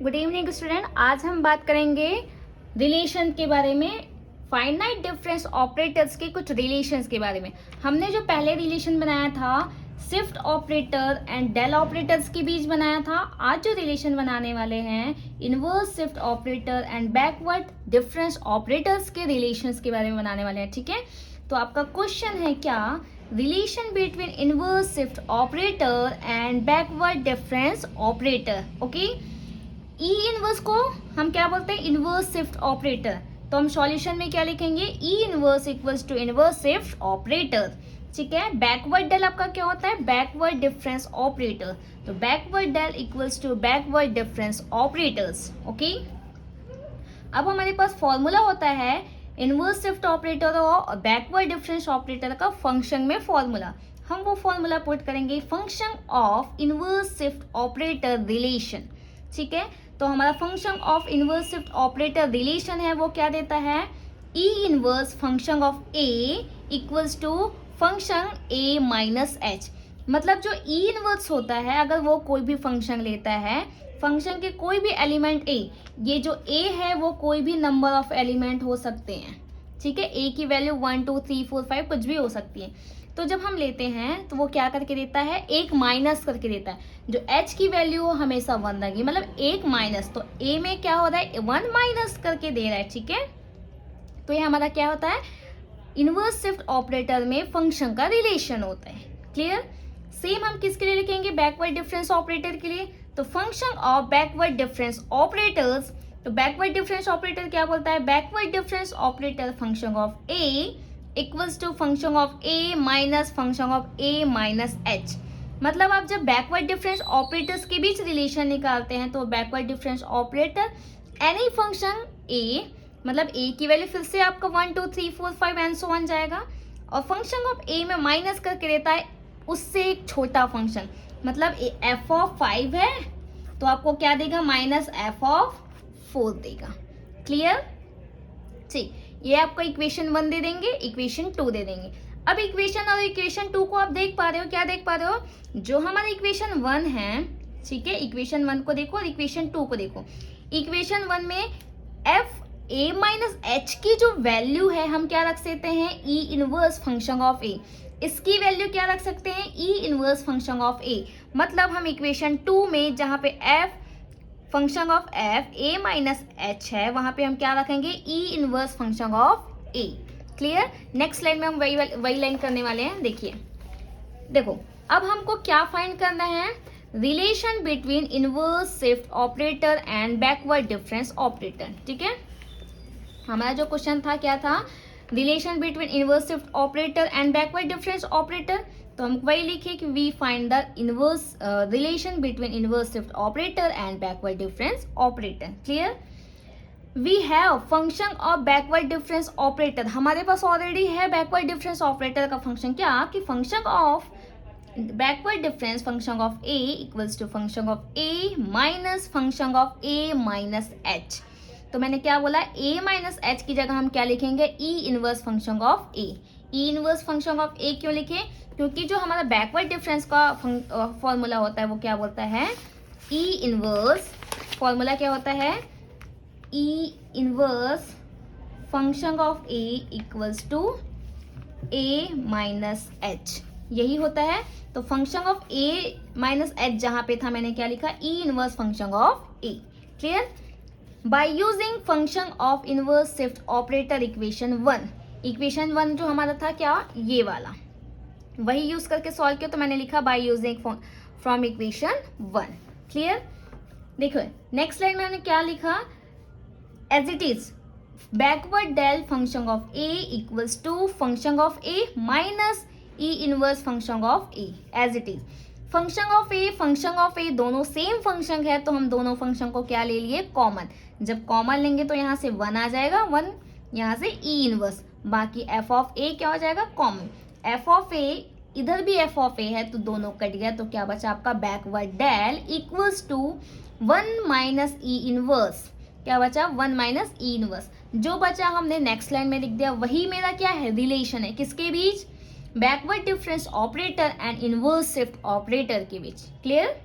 Good evening student. आज हम बात करेंगे रिलेशन के बारे में, फाइनाइट डिफरेंस ऑपरेटर्स के कुछ रिलेशंस के बारे में। हमने जो पहले रिलेशन बनाया था shift operator and del operators के बीच बनाया था। आज जो रिलेशन बनाने वाले हैं inverse shift operator and backward difference operators के रिलेशंस के बारे में बनाने वाले हैं। ठीक है, तो आपका क्वेश्चन है क्या, relation between inverse shift operator and backward difference operator. Okay, E inverse को हम क्या बोलते हैं, इनवर्स शिफ्ट ऑपरेटर। तो हम सॉल्यूशन में क्या लिखेंगे, E inverse equals to inverse shift operator. ठीक है, बैकवर्ड डेल आपका क्या होता है, बैकवर्ड डिफरेंस ऑपरेटर। तो backward del equals to backward difference operators. Okay, अब हमारे पास फॉर्मूला होता है इनवर्स शिफ्ट ऑपरेटर और बैकवर्ड डिफरेंस ऑपरेटर का फंक्शन में फॉर्मूला। हम वो फॉर्मूला पुट करेंगे, function of inverse shift operator relation. ठीक है, तो हमारा function of inverse shift operator relation है वो क्या देता है, E inverse function of A equals to function A minus H. मतलब जो ई इनवर्स होता है, अगर वो कोई भी फंक्शन लेता है, फंक्शन के कोई भी एलिमेंट ए, ये जो ए है वो कोई भी नंबर ऑफ एलिमेंट हो सकते हैं। ठीक है, ए की वैल्यू 1 2 3 4 5 कुछ भी हो सकती है। तो जब हम लेते हैं तो वो क्या करके देता है, एक माइनस करके देता है। जो h की वैल्यू हमेशा 1 रहेगी, मतलब एक माइनस, तो a में क्या हो रहा है, 1 माइनस करके दे रहा है। ठीक है, तो ये हमारा क्या होता है, इनवर्स शिफ्ट ऑपरेटर में फंक्शन का रिलेशन होता है। क्लियर। सेम हम किसके लिए लिखेंगे, बैकवर्ड डिफरेंस ऑपरेटर के लिए। तो function of backward difference operators, तो बैकवर्ड डिफरेंस ऑपरेटर क्या बोलता है, backward difference operator function of A equals to function of A minus function of A minus H. मतलब आप जब बैकवर्ड डिफरेंस ऑपरेटर्स के बीच रिलेशन निकालते हैं तो backward difference operator any function A, मतलब ए की वैल्यू फिर से आपका 1 2 3 4 5 एंड सो ऑन जाएगा, और फंक्शन ऑफ ए में माइनस करके देता है उससे एक छोटा फंक्शन। मतलब एफ ऑफ 5 है तो आपको क्या देगा, माइनस एफ ऑफ 4 देगा। क्लियर। ठीक, ये आपको इक्वेशन 1 दे देंगे, इक्वेशन 2 दे देंगे। अब इक्वेशन और इक्वेशन 2 को आप देख पा रहे हो, क्या देख पा रहे हो, जो हमारा इक्वेशन 1 है, ठीक है, इक्वेशन 1 को देखो और इक्वेशन 2 को देखो। इक्वेशन 1 में एफ ए माइनस एच की जो वैल्यू है हम क्या रख सकते हैं, ई इनवर्स फंक्शन ऑफ ए। इसकी वैल्यू क्या रख सकते हैं, ई इनवर्स फंक्शन ऑफ ए। मतलब हम इक्वेशन 2 में जहां पे F function of F A minus H है, वहां पे हम क्या रखेंगे, ई inverse function of A. Clear. Next line में हम वही लाइन करने वाले हैं। देखिए, देखो अब हमको क्या फाइंड करना है, relation between inverse shift operator and backward difference operator. ठीक है, हमारा जो क्वेश्चन था क्या था, relation between inverse shift operator and backward difference operator. तो हम वही लिखे कि we find the inverse relation between inverse shift operator and backward difference operator. Clear. We have function of backward difference operator, हमारे पास ऑलरेडी है backward difference operator का function, क्या कि function of backward difference function of A equals to function of A minus function of A minus H. तो मैंने क्या बोला, ए माइनस एच की जगह हम क्या लिखेंगे, E inverse function of A. E inverse function of A क्यों लिखे, क्योंकि जो हमारा बैकवर्ड डिफरेंस का फॉर्मूला होता है वो क्या बोलता है, ई इनवर्स, फॉर्मूला क्या होता है, E inverse function of A equals to A minus H, यही होता है। तो function of A minus H जहां पे था मैंने क्या लिखा, E inverse function of A. Clear. By using function of inverse shift operator equation 1, equation 1 जो हमारा था क्या, ये वाला, वही यूज करके सॉल्व किया। तो मैंने लिखा by using from equation 1। Clear. देखो नेक्स्ट लाइन में हमने क्या लिखा, as it is backward del function of A equals to function of A minus E inverse function of A, as it is. Function of A दोनों same function है, तो हम दोनों फंक्शन को क्या ले लिए, कॉमन। जब कॉमन लेंगे तो यहाँ से 1 आ जाएगा, 1 यहाँ से ई इनवर्स, बाकी एफ ऑफ ए क्या हो जाएगा, कॉमन। एफ ऑफ ए, इधर भी एफ ऑफ ए है तो दोनों कट गया, तो क्या बचा आपका, backward del equals to 1 minus E inverse, क्या बचा, 1 माइनस ई इनवर्स। जो बचा हमने नेक्स्ट लाइन में लिख दिया, वही मेरा क्या है, रिलेशन है, किसके बीच, backward difference operator and inverse shift operator के बीच। क्लियर।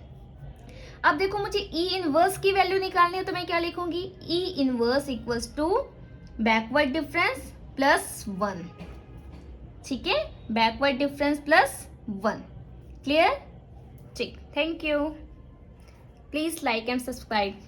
अब देखो मुझे ई इनवर्स की वैल्यू निकालनी है तो मैं क्या लिखूंगी, E inverse equals to backward difference plus 1। ठीक है, बैकवर्ड डिफरेंस प्लस 1। क्लियर? ठीक, thank you. Please like and subscribe.